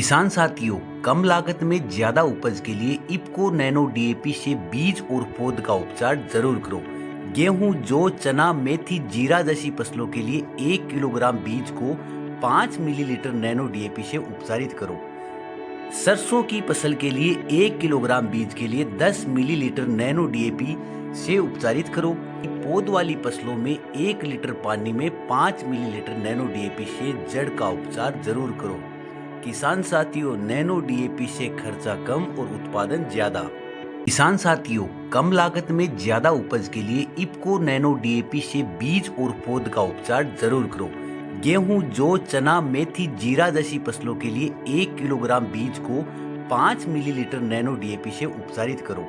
किसान साथियों, कम लागत में ज्यादा उपज के लिए इफ्को नैनो डीएपी से बीज और पौध का उपचार जरूर करो। गेहूं, जौ, चना, मेथी, जीरा जैसी फसलों के लिए 1 किलोग्राम बीज को 5 मिलीलीटर नैनो डीएपी से उपचारित करो। सरसों की फसल के लिए 1 किलोग्राम बीज के लिए 10 मिलीलीटर नैनो डीएपी से उपचारित करो। पौध वाली फसलों में 1 लीटर पानी में 5 मिलीलीटर नैनो डीएपी से जड़ का उपचार जरूर करो। किसान साथियों, नैनो डीएपी से खर्चा कम और उत्पादन ज्यादा। किसान साथियों, कम लागत में ज्यादा उपज के लिए इफ्को नैनो डीएपी से बीज और पौध का उपचार जरूर करो। गेहूं, जौ, चना, मेथी, जीरा जैसी फसलों के लिए 1 किलोग्राम बीज को 5 मिलीलीटर नैनो डीएपी से उपचारित करो।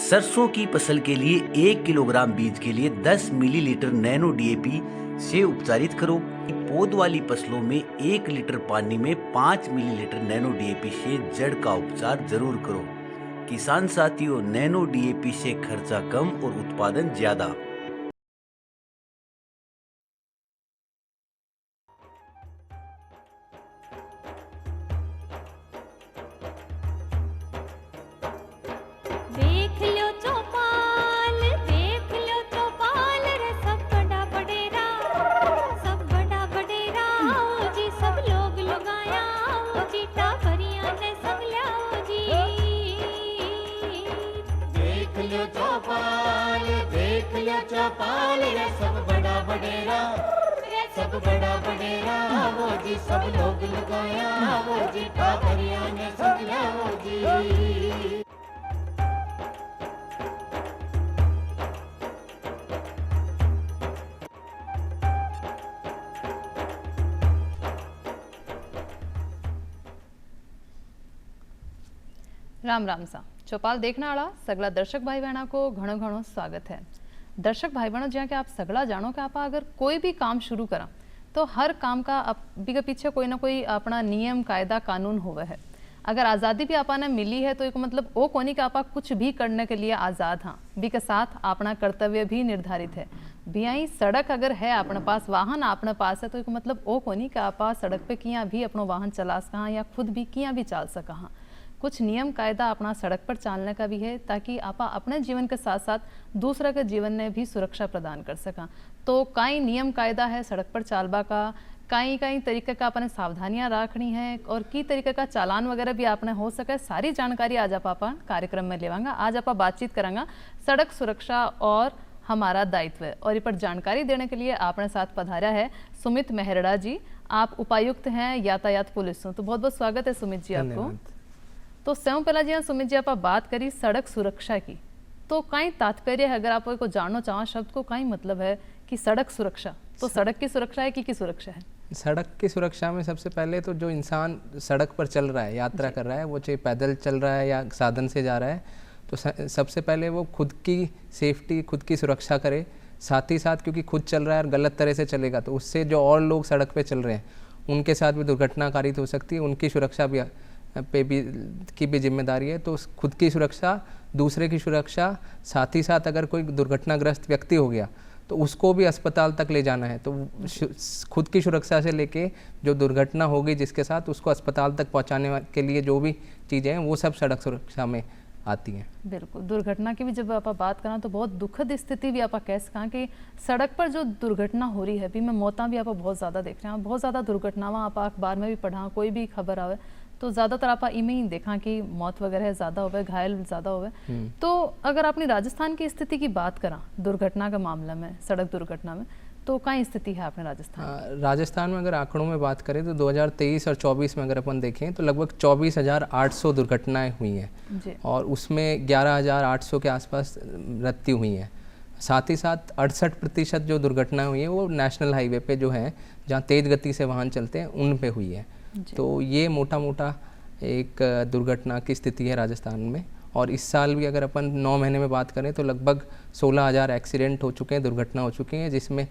सरसों की फसल के लिए 1 किलोग्राम बीज के लिए 10 मिलीलीटर नैनो डीएपी से उपचारित करो। पौध वाली फसलों में 1 लीटर पानी में 5 मिलीलीटर नैनो डीएपी से जड़ का उपचार जरूर करो। किसान साथियों, नैनो डीएपी से खर्चा कम और उत्पादन ज्यादा। देख लो चौपाल रे सब बड़ा बडेरा आओ जी, सब लोग लगाया आओ जी, टाबरिया ने सब लाओ जी। देख लो चौपाल रे सब बड़ा बडेरा आओ जी, सब लोग लगाया आओ जी, टाबरिया ने सब लाओ जी। राम राम सा चौपाल देखने वाला सगला दर्शक भाई बहना को घणो घणो स्वागत है। दर्शक भाई बहनों, ज्यादा कि आप सगला जानो कि आप अगर कोई भी काम शुरू करा तो हर काम का अभी के पीछे कोई ना कोई अपना नियम कायदा कानून हुआ है। अगर आज़ादी भी आपने मिली है तो एक मतलब वो कोनी कि आप कुछ भी करने के लिए आज़ाद हाँ, भी के साथ अपना कर्तव्य भी निर्धारित है। भी आई सड़क अगर है अपने पास, वाहन अपने पास है, तो एक मतलब वो कोनी कि आप सड़क पे किया भी अपना वाहन चला सका या खुद भी किया भी चाल सका हाँ। कुछ नियम कायदा अपना सड़क पर चलने का भी है ताकि आप अपने जीवन के साथ साथ दूसरे के जीवन में भी सुरक्षा प्रदान कर सका। तो कई नियम कायदा है सड़क पर चालबा का, कई कई तरीके का अपने सावधानियां रखनी है और की तरीके का चालान वगैरह भी आपने हो सके, सारी जानकारी आज आप कार्यक्रम में लेवांगा। आज आप बातचीत करांगा सड़क सुरक्षा और हमारा दायित्व, और इस पर जानकारी देने के लिए आपने साथ पधारा है सुमित मेहरड़ा जी। आप उपायुक्त हैं यातायात पुलिस, तो बहुत बहुत स्वागत है सुमित जी आपको। तो सबसे पहला जी सुमित जी, आप बात करी सड़क सुरक्षा की, तो कई तात्पर्य है अगर आप को जानना चाहो शब्द को कई मतलब है कि सड़क सुरक्षा, तो सड़क की सुरक्षा है कि सुरक्षा है? सड़क की सुरक्षा में सबसे पहले तो जो इंसान सड़क पर चल रहा है, यात्रा कर रहा है, वो चाहे पैदल चल रहा है या साधन से जा रहा है, तो सबसे पहले वो खुद की सेफ्टी, खुद की सुरक्षा करे। साथ ही साथ क्योंकि खुद चल रहा है और गलत तरह से चलेगा तो उससे जो और लोग सड़क पे चल रहे हैं उनके साथ भी दुर्घटनाकारित हो सकती है, उनकी सुरक्षा भी की भी जिम्मेदारी है। तो खुद की सुरक्षा, दूसरे की सुरक्षा, साथ ही साथ अगर कोई दुर्घटनाग्रस्त व्यक्ति हो गया तो उसको भी अस्पताल तक ले जाना है। तो खुद की सुरक्षा से लेके जो दुर्घटना होगी जिसके साथ, उसको अस्पताल तक पहुंचाने के लिए जो भी चीज़ें हैं वो सब सड़क सुरक्षा में आती हैं। बिल्कुल। दुर्घटना की भी जब आप बात करें तो बहुत दुखद स्थिति भी आप कह सकें कि सड़क पर जो दुर्घटना हो रही है, भी मैं मौतें भी आप बहुत ज़्यादा देख रहे हैं, बहुत ज़्यादा दुर्घटनाएं आप अखबार में भी पढ़ा, कोई भी खबर आवे तो ज़्यादातर आप इमें ही देखा कि मौत वगैरह ज़्यादा होवे, घायल ज़्यादा होवे। तो अगर अपनी राजस्थान की स्थिति की बात करा दुर्घटना के मामले में, सड़क दुर्घटना में, तो कई स्थिति है अपने राजस्थान? राजस्थान में अगर आंकड़ों में बात करें तो 2023 और 24 में अगर अपन देखें तो लगभग 24,800 दुर्घटनाएं हुई हैं और उसमें 11,800 के आसपास मृत्यु हुई हैं। साथ ही साथ 68% जो दुर्घटनाएं हुई हैं वो नेशनल हाईवे पे जो है, जहाँ तेज़ गति से वाहन चलते हैं, उन पे हुई है। तो ये मोटा मोटा एक दुर्घटना की स्थिति है राजस्थान में। और इस साल भी अगर अपन 9 महीने में बात करें तो लगभग 16,000 एक्सीडेंट हो चुके हैं, दुर्घटना हो चुकी हैं, जिसमें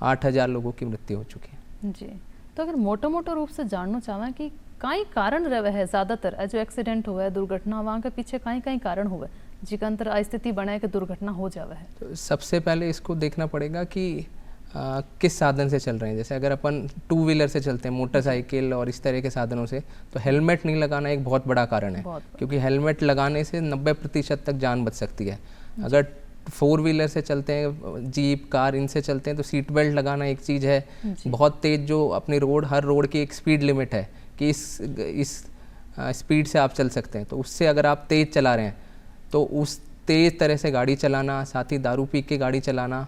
8,000 लोगों की मृत्यु हो चुकी है जी। तो अगर मोटा रूप से जानना चाहें कि कई कारण रहे है ज़्यादातर जो एक्सीडेंट हुआ है, दुर्घटना, वहाँ के पीछे कई कारण हुए जिका अंतर स्थिति बनाए कि दुर्घटना हो जावे है? तो सबसे पहले इसको देखना पड़ेगा कि किस साधन से चल रहे हैं। जैसे अगर अपन टू व्हीलर से चलते हैं, मोटरसाइकिल और इस तरह के साधनों से, तो हेलमेट नहीं लगाना एक बहुत बड़ा कारण है, क्योंकि हेलमेट लगाने से 90% तक जान बच सकती है। अगर फोर व्हीलर से चलते हैं, जीप, कार, इनसे चलते हैं, तो सीट बेल्ट लगाना एक चीज़ है। बहुत तेज़ जो अपनी हर रोड की एक स्पीड लिमिट है कि इस स्पीड से आप चल सकते हैं, तो उससे अगर आप तेज़ चला रहे हैं तो उस तेज़ तरह से गाड़ी चलाना, साथ ही दारू पी के गाड़ी चलाना,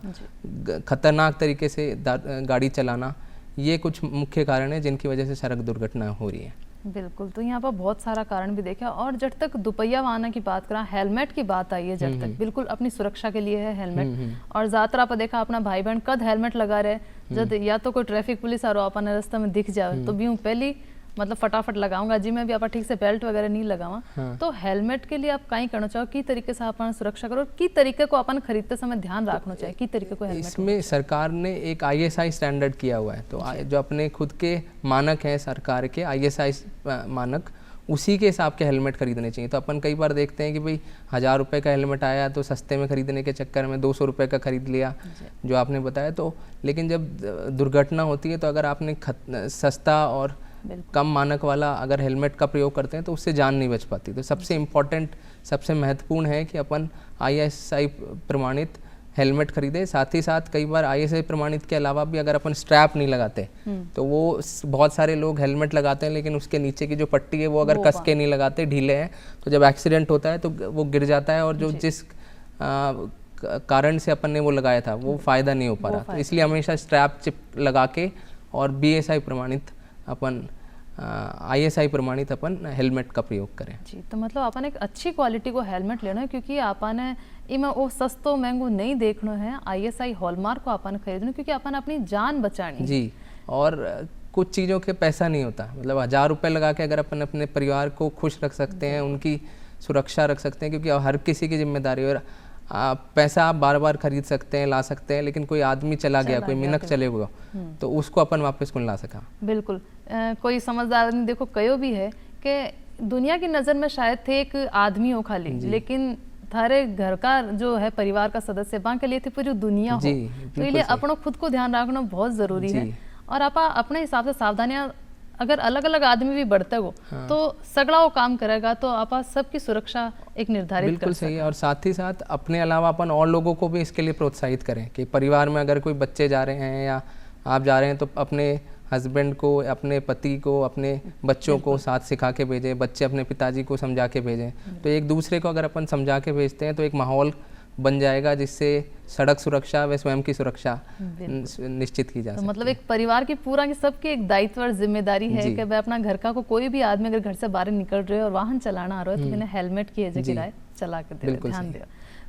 खतरनाक तरीके से गाड़ी चलाना, ये कुछ मुख्य कारण है जिनकी वजह से सड़क दुर्घटना हो रही है। बिल्कुल, तो यहाँ पर बहुत सारा कारण भी देखा। और जब तक दुपहिया वाहन की बात करा, हेलमेट की बात आई है, जब तक बिल्कुल अपनी सुरक्षा के लिए है हेलमेट। और ज़्यादातर आप देखा अपना भाई बहन कद हेलमेट लगा रहे, जब या तो कोई ट्रैफिक पुलिस आ रहा अपने रास्ते में दिख जाए तो भी हूँ पहली मतलब फटाफट लगाऊंगा जी, मैं भी आप ठीक से बेल्ट वगैरह नहीं लगावा। तो हेलमेट के लिए आप कहीं करना चाहो, की तरीके से अपन सुरक्षा करो, की तरीके को अपन खरीदते समय ध्यान रखना चाहिए, की तरीके को हेलमेट। इसमें सरकार ने एक ISI स्टैंडर्ड किया हुआ है, तो जो अपने खुद के मानक हैं सरकार के ISI मानक, उसी के हिसाब के हेलमेट खरीदने चाहिए। तो अपन कई बार देखते हैं कि भाई 1000 रुपये का हेलमेट आया तो सस्ते में खरीदने के चक्कर में 200 रुपये का खरीद लिया, जो आपने बताया। तो लेकिन जब दुर्घटना होती है तो अगर आपने सस्ता और कम मानक वाला अगर हेलमेट का प्रयोग करते हैं तो उससे जान नहीं बच पाती। तो सबसे इम्पोर्टेंट, सबसे महत्वपूर्ण है कि अपन ISI प्रमाणित हेलमेट खरीदे। साथ ही साथ कई बार ISI प्रमाणित के अलावा भी अगर अपन स्ट्रैप नहीं लगाते तो वो बहुत सारे लोग हेलमेट लगाते हैं लेकिन उसके नीचे की जो पट्टी है वो अगर कस के नहीं लगाते, ढीले हैं, तो जब एक्सीडेंट होता है तो वो गिर जाता है और जो जिस कारण से अपन ने वो लगाया था वो फ़ायदा नहीं हो पा रहा। तो इसलिए हमेशा स्ट्रैप चिप लगा के और BSI प्रमाणित अपन ISI प्रमाणित अपन हेलमेट का प्रयोग करें जी। तो मतलब अपन एक अच्छी क्वालिटी को हेलमेट लेना है, क्योंकि अपन इमें वो सस्तो महंगो नहीं देखना है, ISI हॉलमार्क को अपन खरीदना, क्योंकि अपन अपनी जान बचानी जी। और कुछ चीज़ों के पैसा नहीं होता, मतलब 1000 रुपये लगा के अगर अपन अपने परिवार को खुश रख सकते हैं, उनकी सुरक्षा रख सकते हैं, क्योंकि हर किसी की जिम्मेदारी है। और पैसा आप बार बार खरीद सकते हैं, ला सकते हैं, लेकिन कोई आदमी चला गया, कोई मिनक चले गया तो उसको अपन वापस कौन ला सका। बिल्कुल, कोई समझदार आदमी देखो कयो भी है कि दुनिया की नज़र में शायद थे एक आदमी हो खाली, लेकिन थारे घर का जो है परिवार का सदस्य बाकी के लिए थे पूरी दुनिया हो। तो इसलिए अपनों खुद को ध्यान रखना बहुत ज़रूरी है। और आप अपने हिसाब से सावधानियाँ, अगर अलग अलग आदमी भी बढ़ते हो तो सगड़ा वो काम करेगा, तो आप सबकी सुरक्षा एक निर्धारित बिल्कुल सही है। और साथ ही साथ अपने अलावा अपन और लोगों को भी इसके लिए प्रोत्साहित करें कि परिवार में अगर कोई बच्चे जा रहे हैं या आप जा रहे हैं तो अपने हस्बैंड को, अपने पति को, अपने बच्चों को साथ सिखा के भेजें, बच्चे अपने पिताजी को समझा के भेजें। तो एक दूसरे को अगर अपन समझा के भेजते हैं तो एक माहौल बन जाएगा जिससे सड़क सुरक्षा व स्वयं की सुरक्षा निश्चित की जा सकती है। मतलब एक परिवार की पूरा की सबकी एक दायित्व और जिम्मेदारी है कि भाई अपना घर का कोई भी आदमी अगर घर से बाहर निकल रहे हो और वाहन चलाना आ रहा है तो बिना हेलमेट की जगह चला के ध्यान दे।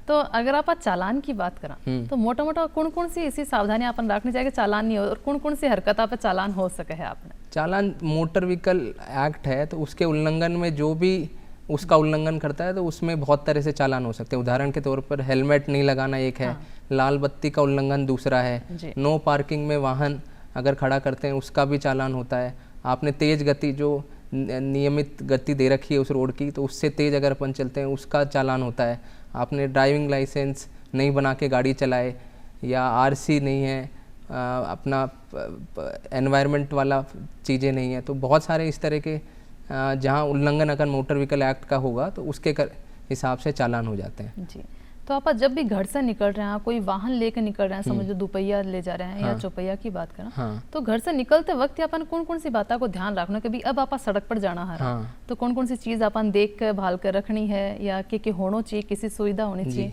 तो अगर आप चालान की बात करा तो मोटा मोटा कौन सी ऐसी सावधानियां अपन रखनी चाहिए कि चालान नहीं हो, और कौन सी हरकत पे चालान हो सके है आपने? चालान मोटर व्हीकल एक्ट है, तो उसके उल्लंघन में जो भी उसका उल्लंघन करता है तो उसमें बहुत तरह से चालान हो सकते हैं। उदाहरण के तौर पर हेलमेट नहीं लगाना एक है, लाल बत्ती का उल्लंघन दूसरा है, नो पार्किंग में वाहन अगर खड़ा करते हैं उसका भी चालान होता है। आपने तेज़ गति, जो नियमित गति दे रखी है उस रोड की, तो उससे तेज़ अगर अपन चलते हैं उसका चालान होता है। आपने ड्राइविंग लाइसेंस नहीं बना के गाड़ी चलाए या RC नहीं है, अपना एनवायरनमेंट वाला चीज़ें नहीं है, तो बहुत सारे इस तरह के जहाँ उल्लंघन अगर मोटर व्हीकल एक्ट का होगा तो उसके हिसाब से चालान हो जाते हैं जी। तो आप जब भी घर से निकल रहे हैं, कोई वाहन लेकर निकल रहे हैं, समझो दुपहिया ले जा रहे हैं या चौपहिया की बात करें, तो घर से निकलते वक्त अपन कौन सी बातों को ध्यान रखना कि भी अब आप सड़क पर जाना है, तो कौन सी चीज़ अपन देख कर भाल कर रखनी है या कि होना चाहिए, किसी सुविधा होनी चाहिए?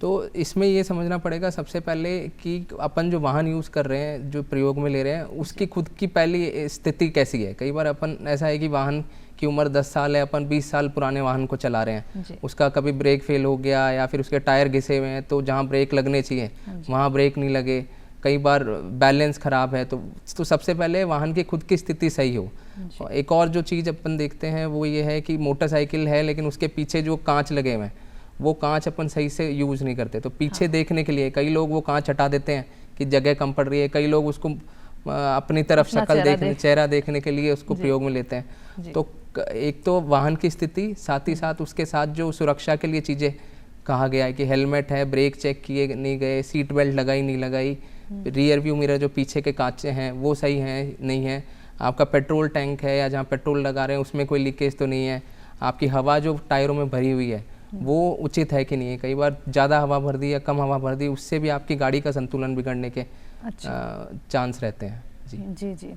तो इसमें ये समझना पड़ेगा सबसे पहले कि अपन जो वाहन यूज़ कर रहे हैं, जो प्रयोग में ले रहे हैं, उसकी खुद की पहली स्थिति कैसी है। कई बार अपन ऐसा है कि वाहन की उम्र 10 साल है, अपन 20 साल पुराने वाहन को चला रहे हैं, उसका कभी ब्रेक फेल हो गया या फिर उसके टायर घिसे हुए हैं, तो जहाँ ब्रेक लगने चाहिए वहाँ ब्रेक नहीं लगे, कई बार बैलेंस ख़राब है। तो सबसे पहले वाहन की खुद की स्थिति सही हो। एक और जो चीज़ अपन देखते हैं वो ये है कि मोटरसाइकिल है लेकिन उसके पीछे जो कांच लगे हुए हैं वो कांच अपन सही से यूज़ नहीं करते, तो पीछे देखने के लिए कई लोग वो कांच हटा देते हैं कि जगह कम पड़ रही है, कई लोग उसको अपनी तरफ शक्ल देखने, चेहरा देखने के लिए उसको प्रयोग में लेते हैं। तो एक तो वाहन की स्थिति, साथ ही साथ उसके साथ जो सुरक्षा के लिए चीज़ें कहा गया है कि हेलमेट है, ब्रेक चेक किए नहीं गए, सीट बेल्ट लगाई नहीं लगाई, रियर व्यू मिरर जो पीछे के कांचे हैं वो सही हैं नहीं है, आपका पेट्रोल टैंक है या जहाँ पेट्रोल लगा रहे हैं उसमें कोई लीकेज तो नहीं है, आपकी हवा जो टायरों में भरी हुई है वो उचित है कि नहीं है। कई बार ज़्यादा हवा भर दी या कम हवा भर दी, उससे भी आपकी गाड़ी का संतुलन बिगड़ने के चांस रहते हैं। जी जी जी।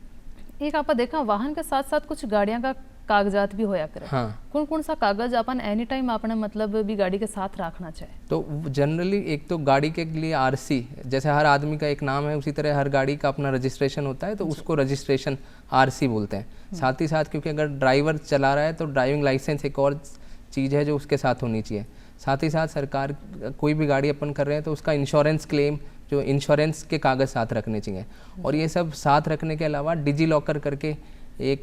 एक आप देखा वाहन के साथ साथ कुछ गाड़ियां का कागजात भी होया करे। हाँ। कौन कौन सा कागज अपन एनी टाइम अपने मतलब भी गाड़ी के साथ रखना चाहिए? तो जनरली एक तो गाड़ी के लिए आरसी, जैसे हर आदमी का एक नाम है उसी तरह हर गाड़ी का अपना रजिस्ट्रेशन होता है, तो उसको रजिस्ट्रेशन आरसी बोलते हैं। साथ ही साथ क्योंकि अगर ड्राइवर चला रहा है तो ड्राइविंग लाइसेंस एक और चीज़ है जो उसके साथ होनी चाहिए। साथ ही साथ सरकार कोई भी गाड़ी अपन कर रहे हैं तो उसका इंश्योरेंस क्लेम, जो इंश्योरेंस के कागज़ साथ रखने चाहिए। और ये सब साथ रखने के अलावा डिजी लॉकर करके एक,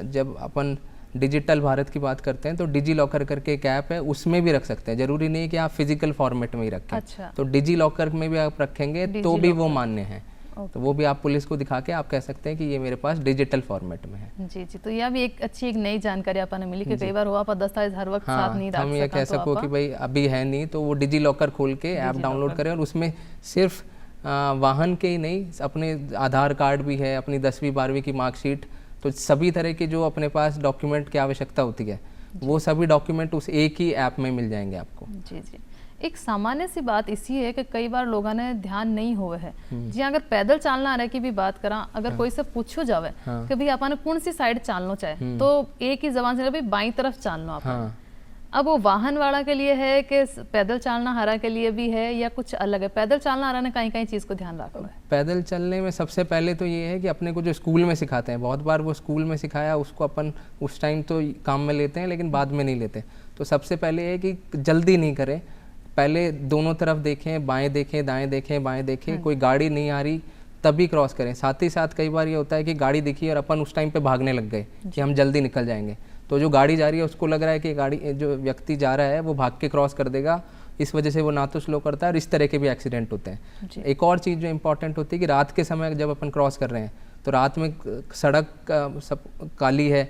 जब अपन डिजिटल भारत की बात करते हैं तो डिजी लॉकर करके एक ऐप है, उसमें भी रख सकते हैं। जरूरी नहीं है कि आप फिजिकल फॉर्मेट में ही रखें। अच्छा। तो डिजी लॉकर में भी आप रखेंगे तो भी वो मान्य है। तो वो भी आप पुलिस को दिखा के आप कह सकते हैं कि ये मेरे पास डिजिटल फॉर्मेट में है। जी जी। तो यह भी एक अच्छी एक नई जानकारी अपन ने मिली कि कई बार हुआ पर दस्तावेज हर वक्त हाँ, साथ नहीं रख हम ये कह सको कि भाई अभी है नहीं तो वो डिजी लॉकर खोल के ऐप डाउनलोड करें, और उसमें सिर्फ वाहन के ही नहीं, अपने आधार कार्ड भी है, अपनी 10वीं 12वीं की मार्कशीट, तो सभी तरह के जो अपने पास डॉक्यूमेंट की आवश्यकता होती है वो सभी डॉक्यूमेंट उस एक ही ऐप में मिल जाएंगे आपको। जी जी। एक सामान्य सी बात इसी है कि कई बार लोगों ने ध्यान नहीं हुए है जी, अगर पैदल चलना रहे की भी बात करा, अगर कोई से पूछो जावे कि भाई अपन कौन सी साइड चलना चाहे तो एक ही जबान से भाई बाई तरफ चलना अपन। अब वो वाहन वाला के लिए है कि पैदल चलना हरा के लिए भी है या कुछ अलग है? पैदल चलना हरा ने कहीं कहीं चीज़ को ध्यान रखना है। पैदल चलने में सबसे पहले तो ये है कि अपने को जो स्कूल में सिखाते हैं, बहुत बार वो स्कूल में सिखाया उसको अपन उस टाइम तो काम में लेते हैं लेकिन बाद में नहीं लेते। तो सबसे पहले है कि जल्दी नहीं करें, पहले दोनों तरफ देखें, बाएं देखें, दाएं देखें, बाएं देखें, कोई गाड़ी नहीं आ रही तभी क्रॉस करें। साथ ही साथ कई बार ये होता है कि गाड़ी दिखी और अपन उस टाइम पे भागने लग गए कि हम जल्दी निकल जाएंगे, तो जो गाड़ी जा रही है उसको लग रहा है कि गाड़ी जो व्यक्ति जा रहा है वो भाग के क्रॉस कर देगा, इस वजह से वो ना तो स्लो करता है और इस तरह के भी एक्सीडेंट होते हैं। एक और चीज़ जो इम्पोर्टेंट होती है कि रात के समय जब अपन क्रॉस कर रहे हैं तो रात में सड़क सब काली है,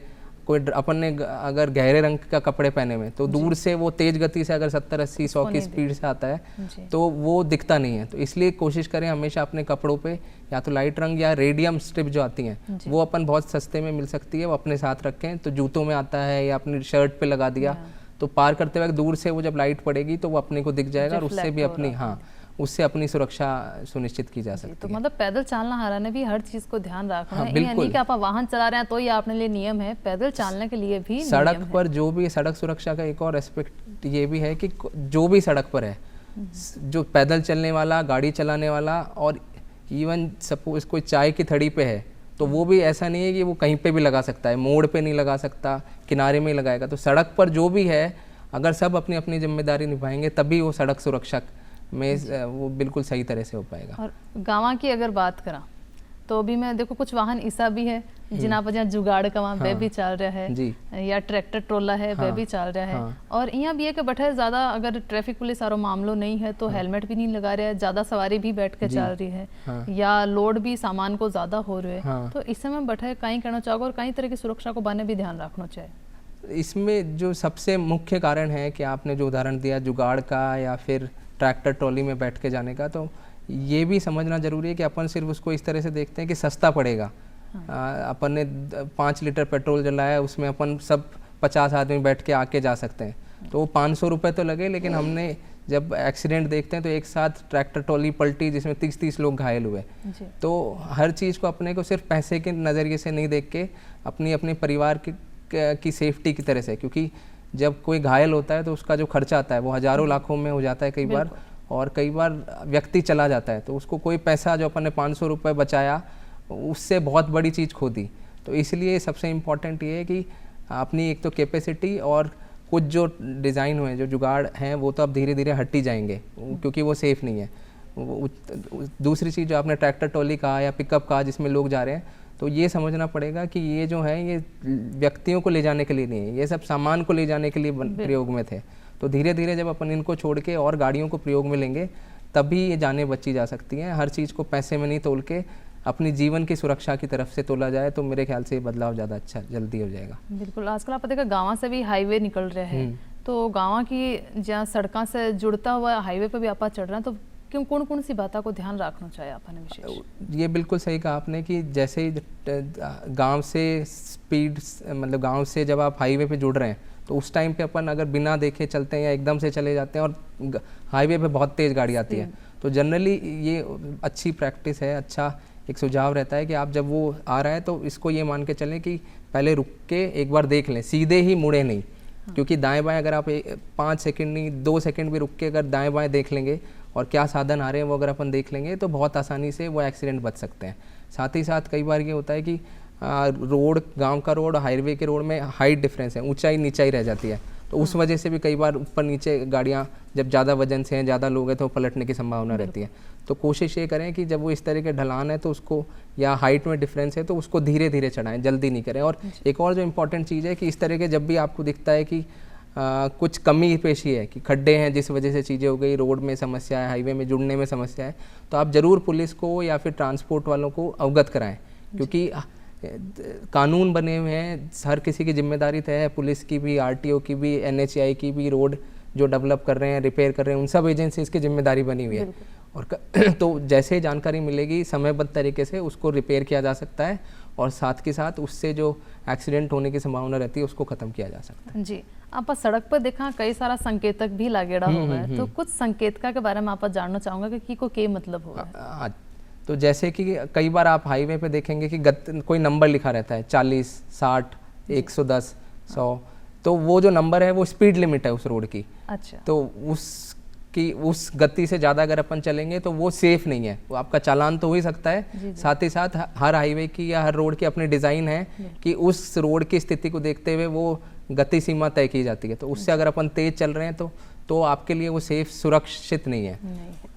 कोई अपन ने अगर गहरे रंग का कपड़े पहने हुए तो दूर से वो तेज गति से अगर 70-80-100 की स्पीड से आता है तो वो दिखता नहीं है। तो इसलिए कोशिश करें हमेशा अपने कपड़ों पे या तो लाइट रंग या रेडियम स्ट्रिप जो आती हैं वो अपन बहुत सस्ते में मिल सकती है, वो अपने साथ रखें। तो जूतों में आता है या अपनी शर्ट पे लगा दिया तो पार करते वक्त दूर से वो जब लाइट पड़ेगी तो वो अपने को दिख जाएगा और उससे भी अपनी उससे अपनी सुरक्षा सुनिश्चित की जा सकती है। तो मतलब पैदल चलना हरा ने भी हर चीज को ध्यान रखना है, ये नहीं कि आप वाहन चला रहे हैं तो ये अपने लिए नियम है, पैदल चलने के लिए भी सड़क पर जो भी सड़क सुरक्षा का एक और एस्पेक्ट ये भी है कि जो भी सड़क पर है, जो पैदल चलने वाला, गाड़ी चलाने वाला और इवन सपोज कोई चाय की थड़ी पे है तो वो भी ऐसा नहीं है कि वो कहीं पे भी लगा सकता है, मोड़ पे नहीं लगा सकता, किनारे में ही लगाएगा। तो सड़क पर जो भी है अगर सब अपनी अपनी जिम्मेदारी निभाएंगे तभी वो सड़क सुरक्षा में वो बिल्कुल सही तरह से हो पाएगा। और गाँव की अगर बात करा तो अभी मैं देखो कुछ वाहन ऐसा भी है जिना पर जहाँ जुगाड़ का वहाँ वे भी चल रहा है या ट्रैक्टर ट्रोला है वे भी चल रहा है। और यहाँ भी है कि बैठे ज़्यादा अगर ट्रैफिक पुलिस सारो मामलो नहीं है तो हेलमेट भी नहीं लगा रहे हैं, ज़्यादा सवारी भी बैठ के चल रही है या लोड भी सामान को ज़्यादा हो रहे है, तो इस समय बैठे कहीं करना चाहोगे और कई तरह की सुरक्षा को बाने भी ध्यान रखना चाहिए। इसमें जो सबसे मुख्य कारण है कि आपने जो उदाहरण दिया जुगाड़ का या फिर ट्रैक्टर ट्रॉली में बैठ के जाने का, तो ये भी समझना जरूरी है कि अपन सिर्फ उसको इस तरह से देखते हैं कि सस्ता पड़ेगा। अपन ने 5 लीटर पेट्रोल जलाया, उसमें अपन सब 50 आदमी बैठ के आके जा सकते हैं, तो वो 500 रुपये तो लगे, लेकिन हमने जब एक्सीडेंट देखते हैं तो एक साथ ट्रैक्टर ट्रॉली पलटी जिसमें 30-30 लोग घायल हुए। तो हर चीज़ को अपने को सिर्फ पैसे के नज़रिए से नहीं देख के अपनी अपने परिवार की सेफ्टी की तरह से, क्योंकि जब कोई घायल होता है तो उसका जो खर्चा आता है वो हज़ारों लाखों में हो जाता है कई बार, और कई बार व्यक्ति चला जाता है तो उसको कोई पैसा जो अपन ने 500 रुपये बचाया उससे बहुत बड़ी चीज़ खो दी। तो इसलिए सबसे इम्पॉर्टेंट ये है कि अपनी एक तो कैपेसिटी और कुछ जो डिज़ाइन हुए जो जुगाड़ हैं वो तो अब धीरे धीरे हट ही जाएंगे क्योंकि वो सेफ़ नहीं है। दूसरी चीज़ जो आपने ट्रैक्टर ट्रॉली कहा या पिकअप कहा जिसमें लोग जा रहे हैं, तो ये समझना पड़ेगा कि ये जो है ये व्यक्तियों को ले जाने के लिए नहीं है, ये सब सामान को ले जाने के लिए प्रयोग में थे। तो धीरे धीरे जब अपन इनको छोड़ के और गाड़ियों को प्रयोग में लेंगे तभी ये जानें बची जा सकती हैं। हर चीज़ को पैसे में नहीं तोल के अपनी जीवन की सुरक्षा की तरफ से तोला जाए तो मेरे ख्याल से ये बदलाव ज़्यादा अच्छा जल्दी हो जाएगा। बिल्कुल। आजकल आप देखा गाँव से भी हाईवे निकल रहे हैं, तो गाँव की जहाँ सड़कों से जुड़ता हुआ हाईवे पे भी आप चढ़ रहे हैं, तो कौन कौन सी बातों को ध्यान रखना चाहिए अपन विशेष? ये बिल्कुल सही कहा आपने कि जैसे ही गांव से स्पीड, मतलब गांव से जब आप हाईवे पे जुड़ रहे हैं तो उस टाइम पे अपन अगर बिना देखे चलते हैं या एकदम से चले जाते हैं और हाईवे पे बहुत तेज़ गाड़ी आती है, तो जनरली ये अच्छी प्रैक्टिस है, अच्छा एक सुझाव रहता है कि आप जब वो आ रहा है तो इसको ये मान के चलें कि पहले रुक के एक बार देख लें, सीधे ही मुड़े नहीं। क्योंकि दाएं बाएं अगर आप 5 सेकंड नहीं 2 सेकंड भी रुक के अगर दाएं बाएं देख लेंगे और क्या साधन आ रहे हैं वो अगर अपन देख लेंगे तो बहुत आसानी से वो एक्सीडेंट बच सकते हैं। साथ ही साथ कई बार ये होता है कि रोड, गांव का रोड और हाईवे के रोड में हाइट डिफरेंस है, ऊंचाई नीचाई रह जाती है, तो उस वजह से भी कई बार ऊपर नीचे गाड़ियाँ जब ज़्यादा वजन से हैं, ज़्यादा लोग हैं तो पलटने की संभावना रहती है। तो कोशिश ये करें कि जब वो इस तरह के ढलान है तो उसको, या हाइट में डिफरेंस है तो उसको धीरे धीरे चढ़ाएं, जल्दी नहीं करें। और एक और जो इम्पोर्टेंट चीज़ है कि इस तरह के जब भी आपको दिखता है कि कुछ कमी पेशी है, कि खड्डे हैं जिस वजह से चीज़ें हो गई, रोड में समस्या है, हाईवे में जुड़ने में समस्या है, तो आप ज़रूर पुलिस को या फिर ट्रांसपोर्ट वालों को अवगत कराएं। क्योंकि कानून बने हुए हैं, हर किसी की जिम्मेदारी तय है, पुलिस की भी, आरटीओ की भी, एनएचएआई की भी, रोड जो डेवलप कर रहे हैं, रिपेयर कर रहे हैं, उन सब एजेंसीज की जिम्मेदारी बनी हुई है। और तो जैसे ही जानकारी मिलेगी समयबद्ध तरीके से उसको रिपेयर किया जा सकता है और साथ के साथ उससे जो एक्सीडेंट होने की संभावना रहती है उसको खत्म किया जा सकता है। जी, आप सड़क पर देखा कई सारा संकेतक भी लागेड़ा हुआ है, तो कुछ संकेतका के बारे में आप जानना चाहूंगा कि को क्या मतलब हुआ है? तो जैसे कि कई बार आप हाईवे पे देखेंगे कि कोई नंबर लिखा रहता है 40, 60, 110, 100, तो वो जो नंबर है वो स्पीड लिमिट है उस रोड की। अच्छा। तो उस गति से ज़्यादा अगर अपन चलेंगे तो वो सेफ नहीं है, वो आपका चालान तो हो ही सकता है। साथ ही साथ हर हाईवे की या हर रोड की अपनी डिज़ाइन है कि उस रोड की स्थिति को देखते हुए वो गति सीमा तय की जाती है। तो उससे अगर अपन तेज़ चल रहे हैं तो आपके लिए वो सेफ, सुरक्षित नहीं है।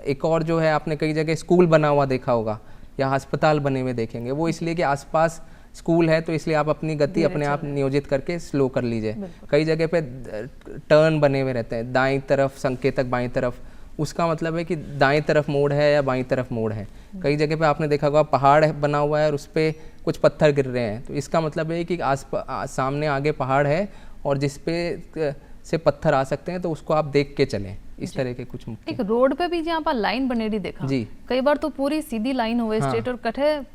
एक और जो है, आपने कई जगह स्कूल बना हुआ देखा होगा या अस्पताल बने हुए देखेंगे, वो इसलिए कि आसपास स्कूल है तो इसलिए आप अपनी गति अपने आप नियोजित करके स्लो कर लीजिए। कई जगह पे टर्न बने हुए रहते हैं, दाईं तरफ संकेतक, बाईं तरफ, उसका मतलब है कि दाईं तरफ मोड़ है या बाईं तरफ मोड़ है। कई जगह पे आपने देखा होगा पहाड़ बना हुआ है और उस पर कुछ पत्थर गिर रहे हैं, तो इसका मतलब है कि सामने आगे पहाड़ है और जिस पे से पत्थर आ सकते हैं, तो उसको आप देख के चलें। इस तरह के कुछ एक रोड पे भी जहाँ पर लाइन बनेड़ी देखा जी, कई बार तो पूरी सीधी लाइन हुए स्ट्रेट और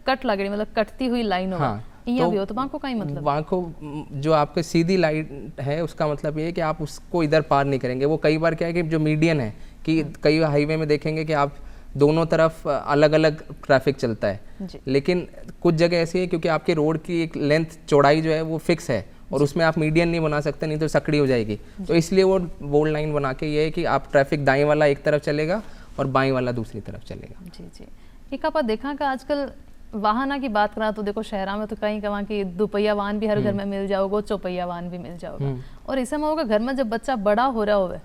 कट लगेड़ी, मतलब कटती हुई लाइन हो। तो भी हो तो वहाँ को कहीं मतलब, वहाँ को जो आपके सीधी लाइन है उसका मतलब ये है कि आप उसको इधर पार नहीं करेंगे। वो कई बार क्या है कि जो मीडियन है, कि कई हाईवे में देखेंगे कि आप दोनों तरफ अलग अलग ट्रैफिक चलता है, लेकिन कुछ जगह ऐसी है क्योंकि आपके रोड की एक लेंथ, चौड़ाई जो है वो फिक्स है और उसमें आप मीडियन नहीं बना सकते, नहीं तो सकड़ी हो जाएगी। तो इसलिए वो बोल्ड लाइन बना के ये है कि आप ट्रैफिक दाएं वाला एक तरफ चलेगा और बाएं वाला दूसरी तरफ चलेगा। जी जी। एक आप देखा कि आजकल वाहना की बात करा तो देखो शहरा में तो कहीं कहाँ कि दुपहिया वाहन भी हर घर में मिल जाओगे, चौपहिया वाहन भी मिल जाओगे। और ऐसे में होगा घर में जब बच्चा बड़ा हो रहा होवे,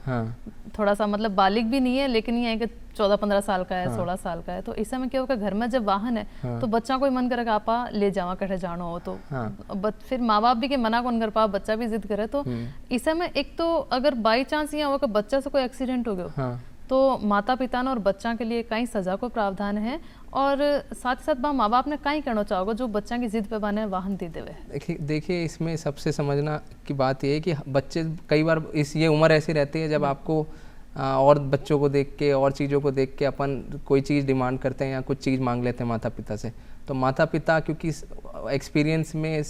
थोड़ा सा मतलब बालिग भी नहीं है लेकिन ये है कि 14-15 साल का है, 16 साल का है, तो इस समय क्या होगा घर में जब वाहन है तो बच्चा को मन करे आपा ले जावा कटे जानो हो, तो फिर माँ बाप भी के मना कौन कर पा, बच्चा भी जिद करे। तो इस समय एक तो अगर बाई चांस यहाँ होगा बच्चा से कोई एक्सीडेंट हो गया तो माता पिता ने और बच्चा के लिए कई सजा को प्रावधान है, और साथ ही साथ माँ बाप ने कहीं कहना चाहोगे जो बच्चा की जिद पे बने वाहन दे देवे। देखिए इसमें सबसे समझना की बात ये है कि बच्चे कई बार ये उम्र ऐसी रहती है जब आपको और बच्चों को देख के और चीज़ों को देख के अपन कोई चीज़ डिमांड करते हैं या कुछ चीज़ मांग लेते हैं माता पिता से। तो माता पिता क्योंकि एक्सपीरियंस में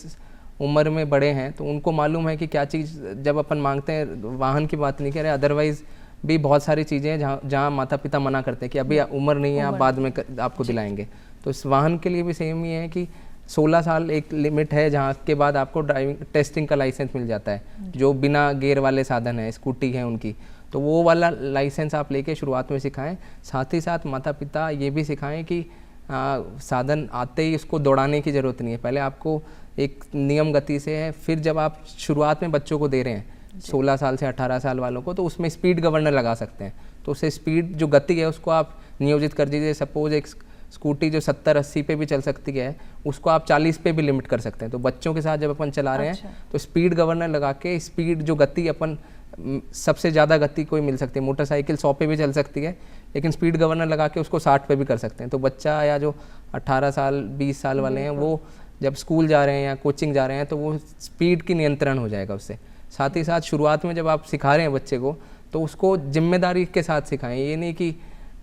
उम्र में बड़े हैं तो उनको मालूम है कि क्या चीज़ जब अपन मांगते हैं, वाहन की बात नहीं कह रहे, अदरवाइज़ भी बहुत सारी चीज़ें हैं जहाँ माता पिता मना करते हैं कि अभी उम्र नहीं है, आप बाद में आपको दिलाएंगे। तो इस वाहन के लिए भी सेम ही है कि 16 साल एक लिमिट है जहाँ के बाद आपको ड्राइविंग टेस्टिंग का लाइसेंस मिल जाता है, जो बिना गियर वाले साधन है, स्कूटी है उनकी, तो वो वाला लाइसेंस आप लेके शुरुआत में सिखाएं। साथ ही साथ माता पिता ये भी सिखाएं कि साधन आते ही उसको दौड़ाने की ज़रूरत नहीं है, पहले आपको एक नियम गति से है, फिर जब आप शुरुआत में बच्चों को दे रहे हैं 16 साल से 18 साल वालों को, तो उसमें स्पीड गवर्नर लगा सकते हैं। तो उससे स्पीड जो गति है उसको आप नियोजित कर दीजिए। सपोज एक स्कूटी जो 70-80 पे भी चल सकती है उसको आप 40 पे भी लिमिट कर सकते हैं। तो बच्चों के साथ जब अपन चला रहे हैं तो स्पीड गवर्नर लगा के स्पीड जो गति अपन, सबसे ज़्यादा गति कोई मिल सकती है, मोटरसाइकिल 100 पे भी चल सकती है, लेकिन स्पीड गवर्नर लगा के उसको 60 पे भी कर सकते हैं। तो बच्चा या जो 18 साल 20 साल वाले हैं वो जब स्कूल जा रहे हैं या कोचिंग जा रहे हैं तो वो स्पीड की नियंत्रण हो जाएगा उससे। साथ ही साथ शुरुआत में जब आप सिखा रहे हैं बच्चे को तो उसको जिम्मेदारी के साथ सिखाएं, ये नहीं कि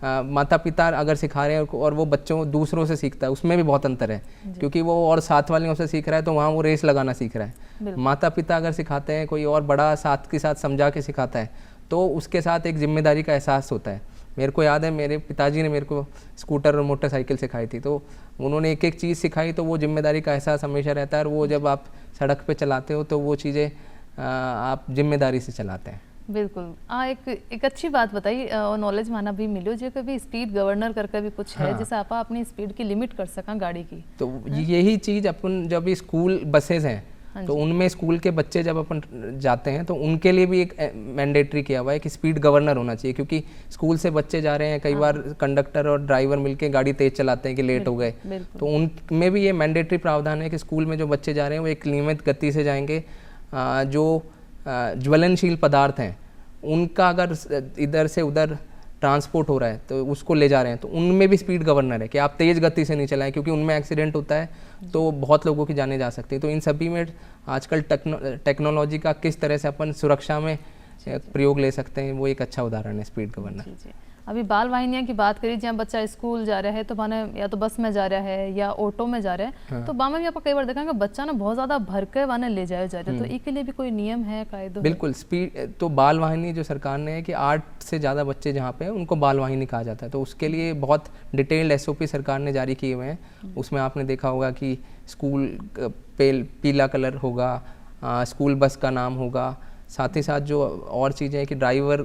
माता पिता अगर सिखा रहे हैं और वो बच्चों दूसरों से सीखता है, उसमें भी बहुत अंतर है, क्योंकि वो और साथ वालों से सीख रहा है तो वहाँ वो रेस लगाना सीख रहा है। माता पिता अगर सिखाते हैं, कोई और बड़ा साथ के साथ समझा के सिखाता है, तो उसके साथ एक जिम्मेदारी का एहसास होता है। मेरे को याद है मेरे पिताजी ने मेरे को स्कूटर और मोटरसाइकिल सिखाई थी, तो उन्होंने एक एक चीज़ सिखाई, तो वो जिम्मेदारी का एहसास हमेशा रहता है। और वो जब आप सड़क पे चलाते हो तो वो चीज़ें आप जिम्मेदारी से चलाते हैं। बिल्कुल। एक अच्छी बात बताई और नॉलेज माना भी मिलो जो कभी स्पीड गवर्नर करके भी कुछ है, जैसे आप अपनी स्पीड की लिमिट कर सका गाड़ी की। तो यही चीज़ अपन जब स्कूल बसेज हैं तो उनमें स्कूल के बच्चे जब अपन जाते हैं तो उनके लिए भी एक मैंडेटरी किया हुआ है कि स्पीड गवर्नर होना चाहिए, क्योंकि स्कूल से बच्चे जा रहे हैं, कई बार कंडक्टर और ड्राइवर मिलके गाड़ी तेज चलाते हैं कि लेट हो गए, तो उनमें भी ये मैंडेटरी प्रावधान है कि स्कूल में जो बच्चे जा रहे हैं वो एक नियमित गति से जाएंगे। जो ज्वलनशील पदार्थ हैं उनका अगर इधर से उधर ट्रांसपोर्ट हो रहा है तो उसको ले जा रहे हैं, तो उनमें भी स्पीड गवर्नर है कि आप तेज़ गति से नहीं चलाएं, क्योंकि उनमें एक्सीडेंट होता है तो बहुत लोगों की जानें जा सकती है। तो इन सभी में आजकल टेक्नोलॉजी का किस तरह से अपन सुरक्षा में प्रयोग ले सकते हैं, वो एक अच्छा उदाहरण है स्पीड गवर्नर। अभी बाल वाहिनियाँ की बात करी, जहाँ बच्चा स्कूल जा रहा है तो माने या तो बस में जा रहा है या ऑटो में जा रहा है, तो बामा भी आप कई बार देखेंगे बच्चा ना बहुत ज़्यादा भर के वाने ले जाए जा रहे हैं, तो इसके लिए भी कोई नियम है, कायदे? बिल्कुल। स्पीड तो बाल वाहिनी जो सरकार ने है कि 8 से ज़्यादा बच्चे जहाँ पे हैं उनको बाल वाहिनी कहा जाता है, तो उसके लिए बहुत डिटेल्ड SOP सरकार ने जारी किए हुए हैं। उसमें आपने देखा होगा कि स्कूल पे पीला कलर होगा, स्कूल बस का नाम होगा, साथ ही साथ जो और चीज़ें हैं कि ड्राइवर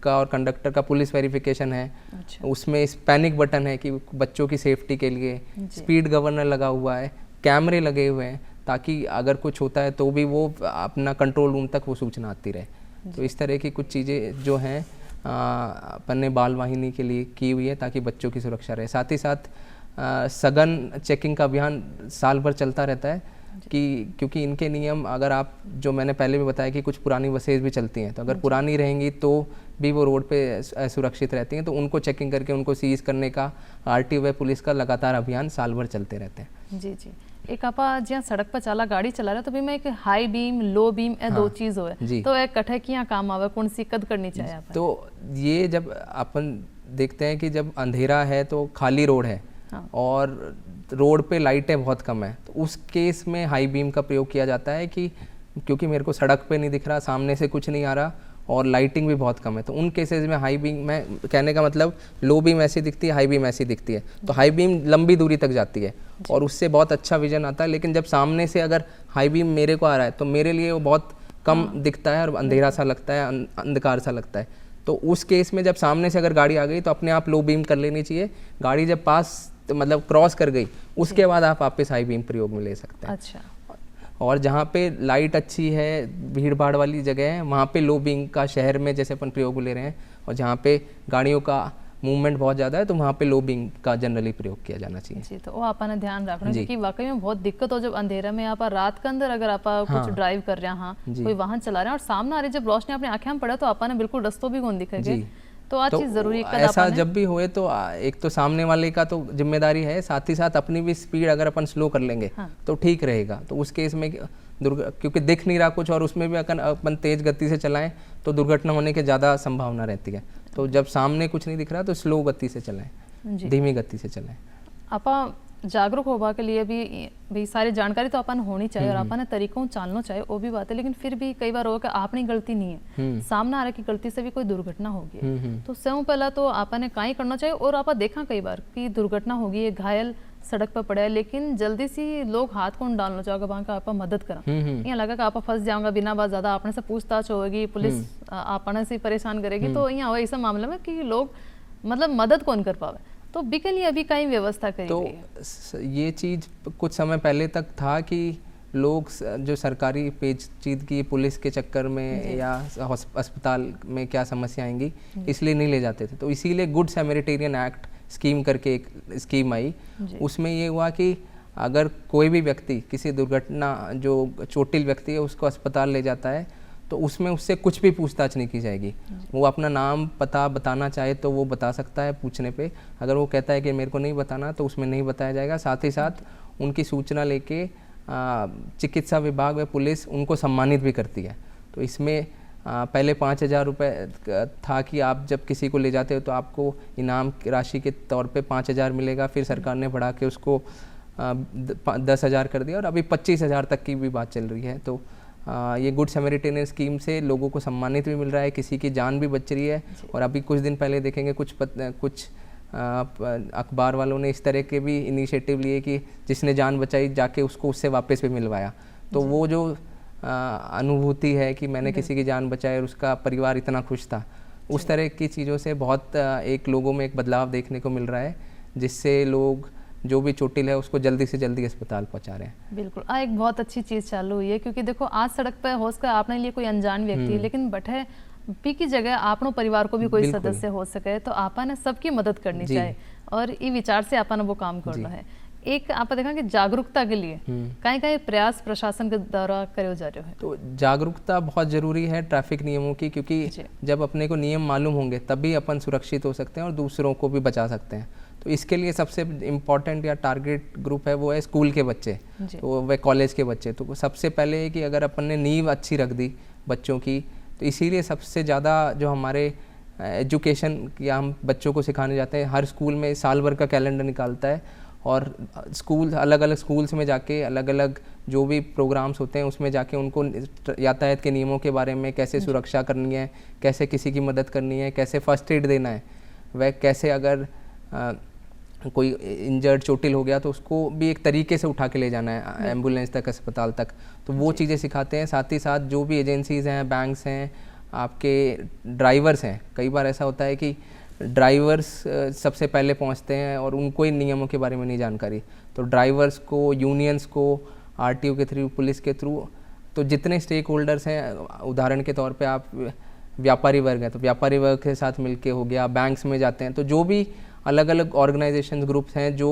का और कंडक्टर का पुलिस वेरिफिकेशन है। उसमें पैनिक बटन है कि बच्चों की सेफ्टी के लिए, स्पीड गवर्नर लगा हुआ है, कैमरे लगे हुए हैं ताकि अगर कुछ होता है तो भी वो अपना कंट्रोल रूम तक वो सूचना आती रहे। तो इस तरह की कुछ चीज़ें जो हैं अपन ने बाल वाहिनी के लिए की हुई है ताकि बच्चों की सुरक्षा रहे। साथ ही साथ सघन चेकिंग का अभियान साल भर चलता रहता है कि क्योंकि इनके नियम, अगर आप जो मैंने पहले भी बताया कि कुछ पुरानी बसेज भी चलती हैं, तो अगर पुरानी रहेंगी तो भी वो रोड पे सुरक्षित रहती हैं, तो उनको चेकिंग करके उनको सीज करने का RTO व पुलिस का लगातार अभियान साल भर चलते रहते हैं। जी जी। एक आप जहाँ सड़क पर चला गाड़ी चला रहे तो भी मैं एक हाई बीम लो बीम दो चीज़ हो, तो एक कठे किया काम आवे, कौन सी कद करनी चाहिए आप? तो ये जब अपन देखते हैं कि जब अंधेरा है तो खाली रोड है और रोड पे लाइटें बहुत कम है, तो उस केस में हाई बीम का प्रयोग किया जाता है कि क्योंकि मेरे को सड़क पे नहीं दिख रहा, सामने से कुछ नहीं आ रहा और लाइटिंग भी बहुत कम है, तो उन केसेस में हाई बीम, मैं कहने का मतलब लो बीम ऐसी दिखती है, हाई बीम ऐसी दिखती है, तो हाई बीम लंबी दूरी तक जाती है और उससे बहुत अच्छा विजन आता है। लेकिन जब सामने से अगर हाई बीम मेरे को आ रहा है तो मेरे लिए वो बहुत कम दिखता है और अंधेरा सा लगता है, अंधकार सा लगता है। तो उस केस में जब सामने से अगर गाड़ी आ गई तो अपने आप लो बीम कर लेनी चाहिए। गाड़ी जब पास मतलब क्रॉस कर गई उसके बाद आप वापस हाई बीम प्रयोग में ले सकते हैं। अच्छा। और जहाँ पे लाइट अच्छी है, भीड़ भाड़ वाली जगह है, वहाँ पे लो बीम का शहर में जैसे अपन प्रयोग ले रहे हैं, और जहाँ पे गाड़ियों का मूवमेंट बहुत ज़्यादा है तो वहाँ पे लो बीम का जनरली प्रयोग किया जाना चाहिए। जी, तो वो आपने ध्यान रखना क्योंकि वाकई में बहुत दिक्कत हो जब अंधेरा में आप रात के अंदर अगर आप कुछ ड्राइव कर रहे हैं, कोई वाहन चला रहे हैं और सामने आ रही जब रोशनी अपनी आंखें में पड़े तो आपने बिल्कुल रस्तों भी कौन दिखेगा, तो आज चीज जरूरी है। ऐसा जब भी होए तो एक तो सामने वाले का तो जिम्मेदारी है, साथ ही साथ अपनी भी स्पीड अगर अपन स्लो कर लेंगे तो ठीक रहेगा। तो उस केस में क्योंकि दिख नहीं रहा कुछ और उसमें भी अगर अपन तेज गति से चलाएं तो दुर्घटना होने की ज़्यादा संभावना रहती है। तो जब सामने कुछ नहीं दिख रहा तो स्लो गति से चलाएं, धीमी गति से चलाएं। आप जागरूक होगा के लिए भी सारी जानकारी तो अपन होनी चाहिए और अपन तरीकों चालना चाहिए, वो भी बात है, लेकिन फिर भी कई बार होगा कि आपने गलती नहीं है, सामने आ रहा की गलती से भी कोई दुर्घटना होगी, तो सबसे पहला तो आपने का ही करना चाहिए। और आप देखा कई बार कि दुर्घटना होगी है, घायल सड़क पर पड़े, लेकिन जल्दी से लोग हाथ कौन डालना चाहोगे वहाँ का आप मदद करा, यहाँ लगा कि आप फंस जाओगे बिना बात, ज्यादा आपने से पूछताछ होगी, पुलिस आपने से परेशान करेगी, तो यहाँ ऐसा मामले में कि लोग मतलब मदद कौन कर पावे, तो बिके लिए अभी कहीं व्यवस्था करी तो ये चीज़ कुछ समय पहले तक था कि लोग जो सरकारी पेचीदगी पुलिस के चक्कर में या अस्पताल में क्या समस्या आएंगी इसलिए नहीं ले जाते थे, तो इसीलिए गुड सैमरिटेरियन एक्ट स्कीम करके एक स्कीम आई। उसमें ये हुआ कि अगर कोई भी व्यक्ति किसी दुर्घटना जो चोटिल व्यक्ति है उसको अस्पताल ले जाता है तो उसमें उससे कुछ भी पूछताछ नहीं की जाएगी। वो अपना नाम पता बताना चाहे तो वो बता सकता है पूछने पे, अगर वो कहता है कि मेरे को नहीं बताना तो उसमें नहीं बताया जाएगा। साथ ही साथ उनकी सूचना लेके चिकित्सा विभाग व पुलिस उनको सम्मानित भी करती है। तो इसमें पहले 5,000 रुपये था कि आप जब किसी को ले जाते हो तो आपको इनाम की राशि के तौर पे 5,000 मिलेगा, फिर सरकार ने बढ़ा के उसको 10,000 कर दिया और अभी 25,000 तक की भी बात चल रही है। तो ये गुड समैरिटन स्कीम से लोगों को सम्मानित भी मिल रहा है, किसी की जान भी बच रही है। और अभी कुछ दिन पहले देखेंगे कुछ अखबार वालों ने इस तरह के भी इनिशिएटिव लिए कि जिसने जान बचाई जाके उसको उससे वापस भी मिलवाया। तो वो जो अनुभूति है कि मैंने किसी की जान बचाई और उसका परिवार इतना खुश था, उस तरह की चीज़ों से बहुत एक लोगों में एक बदलाव देखने को मिल रहा है, जिससे लोग जो भी चोटिल है उसको जल्दी से जल्दी अस्पताल पहुंचा रहे हैं। बिल्कुल एक बहुत अच्छी चीज़ चालू हुई है, क्योंकि देखो आज सड़क पर हो सके आपने लिए कोई अनजान व्यक्ति है, लेकिन बटे पी की जगह आपनो परिवार को भी कोई सदस्य हो सके तो आपा ने सबकी मदद करनी चाहिए और ये विचार से आपा ने वो काम करना है। एक आप देखा कि जागरूकता के लिए कहीं कहीं प्रयास प्रशासन के द्वारा करे जा रहे हो है। तो जागरूकता बहुत ज़रूरी है ट्रैफिक नियमों की, क्योंकि जब अपने को नियम मालूम होंगे तभी अपन सुरक्षित हो सकते हैं और दूसरों को भी बचा सकते हैं। तो इसके लिए सबसे इम्पॉर्टेंट या टारगेट ग्रुप है वो है स्कूल के बच्चे, तो वह कॉलेज के बच्चे। तो सबसे पहले है कि अगर अपन ने नींव अच्छी रख दी बच्चों की, तो इसीलिए सबसे ज़्यादा जो हमारे एजुकेशन या हम बच्चों को सिखाने जाते हैं, हर स्कूल में साल भर का कैलेंडर निकालता है और स्कूल अलग अलग स्कूल्स में जाके अलग अलग जो भी प्रोग्राम्स होते हैं उसमें जाके उनको यातायात के नियमों के बारे में, कैसे सुरक्षा करनी है, कैसे किसी की मदद करनी है, कैसे फर्स्ट एड देना है, वह कैसे अगर कोई इंजर्ड चोटिल हो गया तो उसको भी एक तरीके से उठा के ले जाना है एम्बुलेंस तक, अस्पताल तक। तो वो चीज़ें सिखाते हैं। साथ ही साथ जो भी एजेंसीज़ हैं, बैंक्स हैं, आपके ड्राइवर्स हैं, कई बार ऐसा होता है कि ड्राइवर्स सबसे पहले पहुंचते हैं और उनको इन नियमों के बारे में नहीं जानकारी। तो ड्राइवर्स को, यूनियंस को, आरटीओ के थ्रू, पुलिस के थ्रू, तो जितने स्टेक होल्डर्स हैं, उदाहरण के तौर पे आप व्यापारी वर्ग हैं तो व्यापारी वर्ग के साथ मिलके हो गया, बैंक्स में जाते हैं, तो जो भी अलग अलग ऑर्गेनाइजेशन ग्रुप्स हैं जो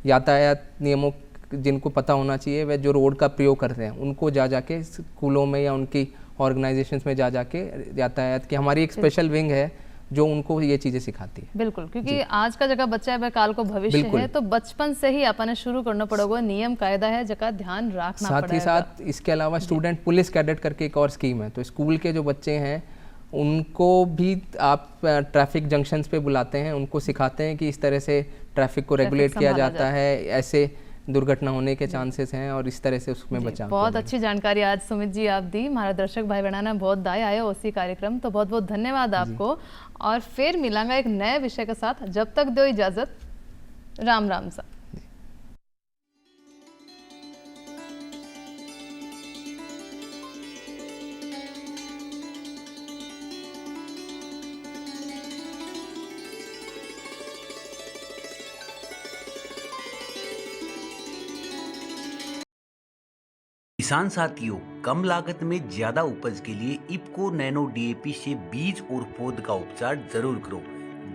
यातायात नियमों जिनको पता होना चाहिए, वह जो रोड का प्रयोग करते हैं उनको जाके स्कूलों में या उनकी ऑर्गेनाइजेशंस में जाके यातायात की हमारी एक स्पेशल विंग है जो उनको ये चीज़ें सिखाती है। बिल्कुल, क्योंकि आज का जगह बच्चा है वह काल को भविष्य है, तो बचपन से ही अपने शुरू करना पड़ेगा, नियम कायदा है जगह ध्यान रखना पड़ेगा। साथ ही साथ इसके अलावा स्टूडेंट पुलिस कैडेट करके एक और स्कीम है, तो स्कूल के जो बच्चे हैं उनको भी आप ट्रैफिक जंक्शंस पे बुलाते हैं, उनको सिखाते हैं कि इस तरह से ट्रैफिक को रेगुलेट किया जाता है, ऐसे दुर्घटना होने के चांसेस हैं और इस तरह से उसमें बचाव। बहुत अच्छी जानकारी आज सुमित जी आप दी, हमारा दर्शक भाई बहना ने बहुत दाए आए उसी कार्यक्रम, तो बहुत बहुत धन्यवाद आपको। और फिर मिलांगा एक नए विषय के साथ, जब तक दो इजाजत, राम राम सा। किसान साथियों, कम लागत में ज्यादा उपज के लिए इफ्को नैनो डीएपी से बीज और पौध का उपचार जरूर करो।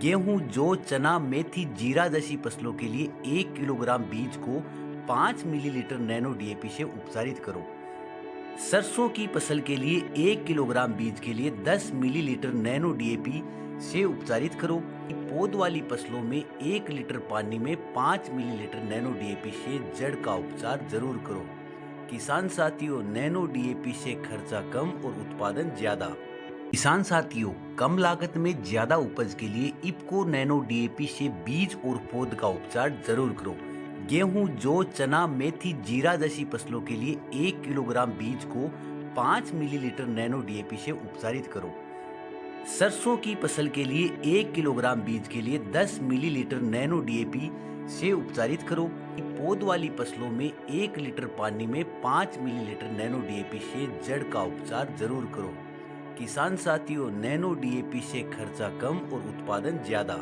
गेहूं, जौ, चना, मेथी, जीरा जैसी फसलों के लिए 1 किलोग्राम बीज को 5 मिलीलीटर नैनो डीएपी से उपचारित करो। सरसों की फसल के लिए 1 किलोग्राम बीज के लिए 10 मिलीलीटर नैनो डीएपी से उपचारित करो। पौध वाली फसलों में 1 लीटर पानी में 5 मिलीलीटर नैनो डीएपी से जड़ का उपचार जरूर करो। किसान साथियों, नैनो डीएपी से खर्चा कम और उत्पादन ज्यादा। किसान साथियों, कम लागत में ज्यादा उपज के लिए इफ्को नैनो डीएपी से बीज और पौध का उपचार जरूर करो। गेहूं, जौ, चना, मेथी, जीरा जैसी फसलों के लिए 1 किलोग्राम बीज को 5 मिलीलीटर नैनो डीएपी से उपचारित करो। सरसों की फसल के लिए 1 किलोग्राम बीज के लिए 10 मिलीलीटर नैनो डीएपी से उपचारित करो। पौध वाली फसलों में 1 लीटर पानी में 5 मिलीलीटर नैनो डीएपी से जड़ का उपचार जरूर करो। किसान साथियों, नैनो डीएपी से खर्चा कम और उत्पादन ज्यादा।